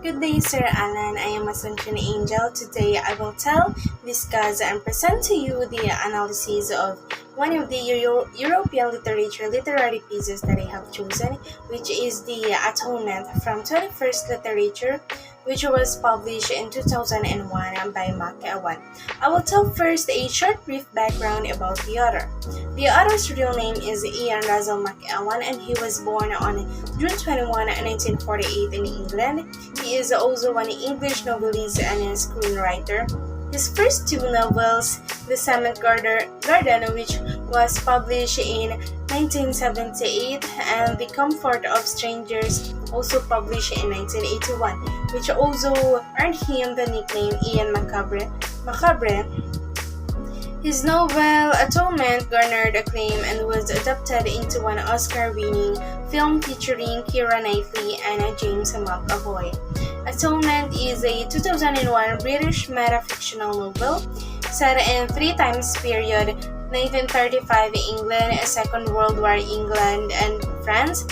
Good day, Sir Alan. I am Asuncion Angel. Today I will discuss, and present to you the analysis of one of the European literary pieces that I have chosen, which is the Atonement from 21st Literature, which was published in 2001 by McEwan. I will tell first a short brief background about the author. The author's real name is Russel McEwan, and he was born on June 21, 1948 in England. He is also an English novelist and a screenwriter. His first two novels, The Cement Garden, which was published in 1978, and The Comfort of Strangers, also published in 1981, which also earned him the nickname Ian Macabre. His novel Atonement garnered acclaim and was adapted into an Oscar-winning film featuring Keira Knightley and James McAvoy. Atonement is a 2001 British metafictional novel set in three times period: 1935 England, Second World War England and France,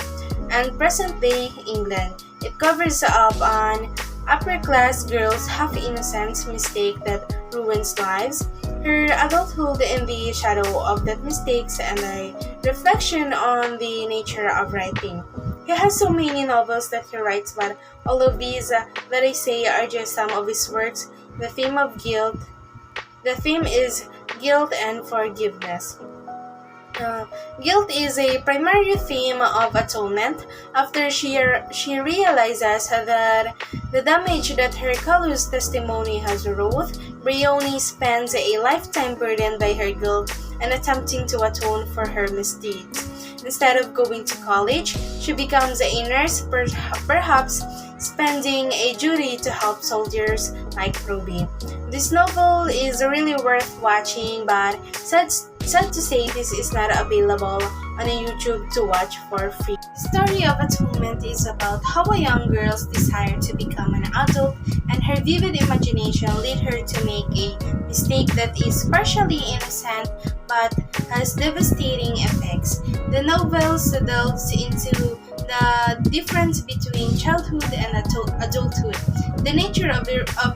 and present-day England. It covers up an upper-class girl's half-innocent mistake that ruins lives, her adulthood in the shadow of that mistakes, and a reflection on the nature of writing. He has so many novels that he writes, but all of these that I say are just some of his works. The theme is guilt and forgiveness. Guilt is a primary theme of Atonement. After she realizes that the damage that her callous testimony has wrought, Briony spends a lifetime burdened by her guilt and attempting to atone for her misdeeds. Instead of going to college, she becomes a nurse, perhaps spending a duty to help soldiers like Ruby. This novel is really worth watching, but sad to say this is not available on YouTube to watch for free. The story of Atonement is about how a young girl's desire to become an adult and her vivid imagination lead her to make a mistake that is partially innocent but has devastating effects. The novel delves into the difference between childhood and adulthood, the nature of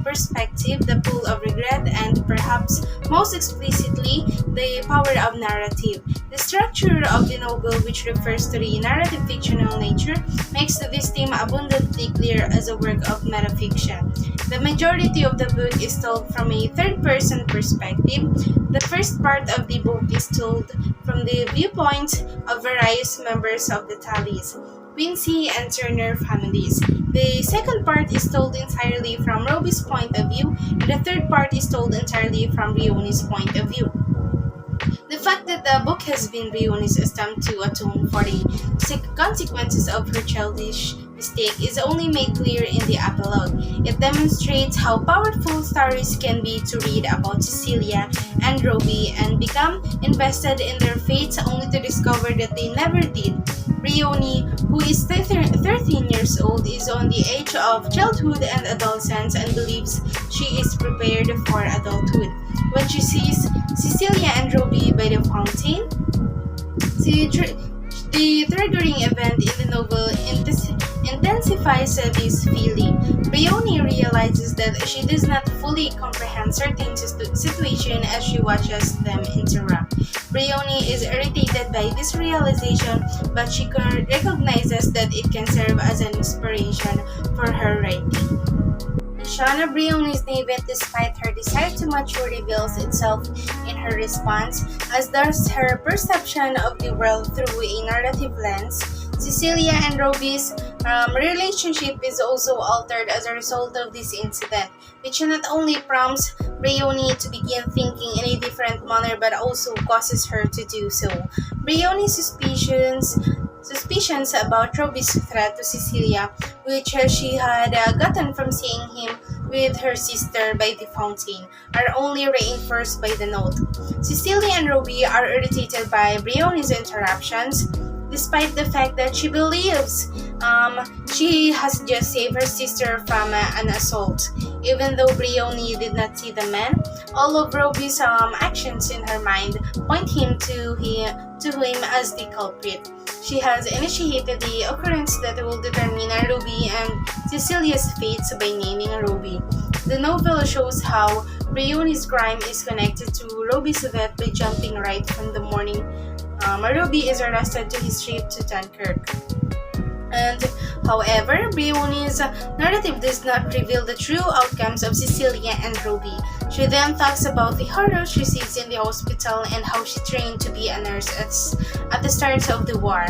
perspective, the pull of regret, and perhaps most explicitly, the power of narrative. The structure of the novel, which refers to the narrative fictional nature, makes this theme abundantly clear as a work of metafiction. The majority of the book is told from a third-person perspective. The first part of the book is told from the viewpoint of various members of the Tallis, Quincy, and Turner families. The second part is told entirely from Ruby's point of view, and the third part is told entirely from Briony's point of view. The fact that the book has been Briony's attempt to atone for the consequences of her childish mistake is only made clear in the epilogue. It demonstrates how powerful stories can be to read about Cecilia and Ruby and become invested in their fates only to discover that they never did. Briony, who is 13 years old, is on the edge of childhood and adolescence and believes she is prepared for adulthood. When she sees Cecilia and Ruby by the fountain, the triggering event in the novel intensifies this feeling. Briony realizes that she does not fully comprehend certain situations as she watches them interact. Briony is irritated by this realization, but she recognizes that it can serve as an inspiration for her writing. Shauna Briony's naivete, despite her desire to mature, reveals itself in her response, as does her perception of the world through a narrative lens. Cecilia and Ruby's relationship is also altered as a result of this incident, which not only prompts Briony to begin thinking in a different manner but also causes her to do so. Briony's suspicions about Ruby's threat to Cecilia, which she had gotten from seeing him with her sister by the fountain, are only reinforced by the note. Cecilia and Ruby are irritated by Briony's interruptions, despite the fact that she believes she has just saved her sister from an assault. Even though Briony did not see the man, all of Ruby's actions in her mind point him to to him as the culprit. She has initiated the occurrence that will determine Ruby and Cecilia's fates by naming Ruby. The novel shows how Brioni's crime is connected to Ruby's death by jumping right from the morning Ruby is arrested to his trip to Dunkirk. And however, Brioni's narrative does not reveal the true outcomes of Cecilia and Ruby. She then talks about the horror she sees in the hospital and how she trained to be a nurse at the start of the war.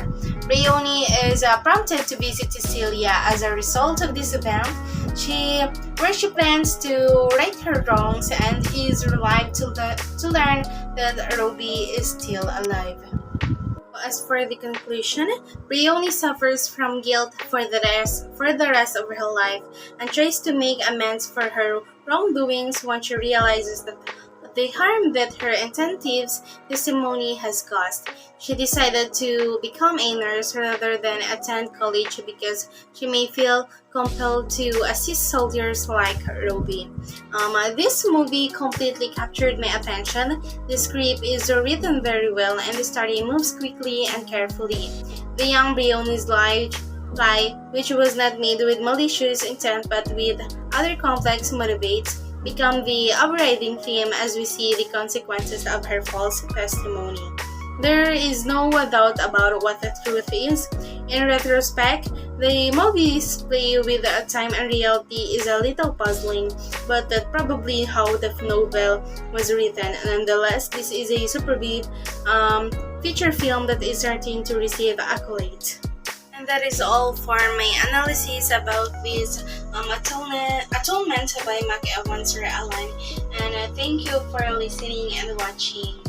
Brioni is prompted to visit Cecilia as a result of this event, where she plans to right her wrongs and is relieved to learn that Ruby is still alive. As for the conclusion, Brioni suffers from guilt for the rest of her life and tries to make amends for her wrongdoings once she realizes that the harm that her intentive testimony has caused. She decided to become a nurse rather than attend college because she may feel compelled to assist soldiers like Ruby. This movie completely captured my attention. The script is written very well and the story moves quickly and carefully. The young Brioni's lie, which was not made with malicious intent but with other complex motivates, become the overriding theme as we see the consequences of her false testimony. There is no doubt about what the truth is. In retrospect, the movie's play with time and reality is a little puzzling, but that's probably how the novel was written. Nonetheless, this is a superb feature film that is certain to receive accolades. And that is all for my analysis about this Atonement by McEwan, Sir Alan. And thank you for listening and watching.